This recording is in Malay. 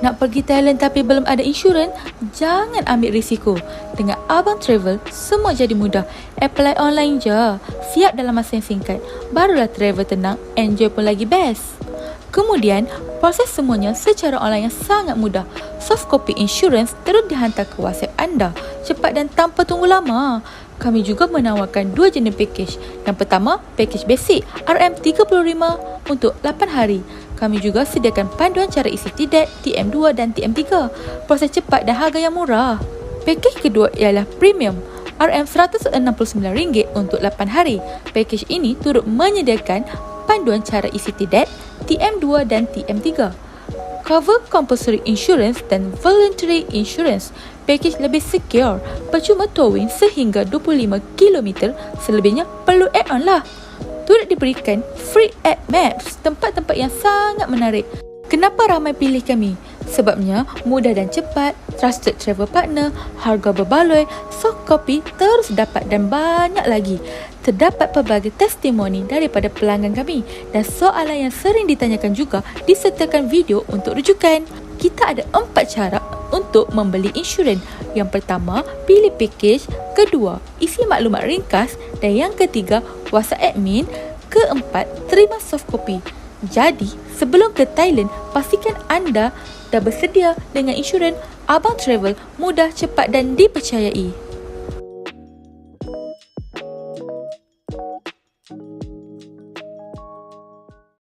Nak pergi Thailand tapi belum ada insurans? Jangan ambil risiko. Dengan Abang Travel, semua jadi mudah. Apply online je. Siap dalam masa yang singkat. Barulah travel tenang, enjoy pun lagi best. Kemudian, proses semuanya secara online yang sangat mudah. Soft copy insurans terus dihantar ke WhatsApp anda. Cepat dan tanpa tunggu lama. Kami juga menawarkan 2 jenis package. Yang pertama, package basic RM35 untuk 8 hari. Kami juga sediakan panduan cara isi TDAT, TM2 dan TM3. Proses cepat dan harga yang murah. Package kedua ialah premium RM169 untuk 8 hari. Package ini turut menyediakan panduan cara isi TDAT, TM2 dan TM3. Cover compulsory insurance dan voluntary insurance. Package lebih secure, percuma towing sehingga 25 km, selebihnya perlu add-on lah. Turut diberikan free app maps, tempat-tempat yang sangat menarik. Kenapa ramai pilih kami? Sebabnya mudah dan cepat, trusted travel partner, harga berbaloi, soft copy terus dapat dan banyak lagi. Terdapat pelbagai testimoni daripada pelanggan kami dan soalan yang sering ditanyakan juga disertakan video untuk rujukan. Kita ada 4 cara untuk membeli insurans. Yang pertama, pilih package. Kedua, isi maklumat ringkas. Dan yang ketiga, WhatsApp admin. Keempat, terima soft copy. Jadi, sebelum ke Thailand, pastikan anda dah bersedia dengan insurans Abang Travel, mudah, cepat dan dipercayai.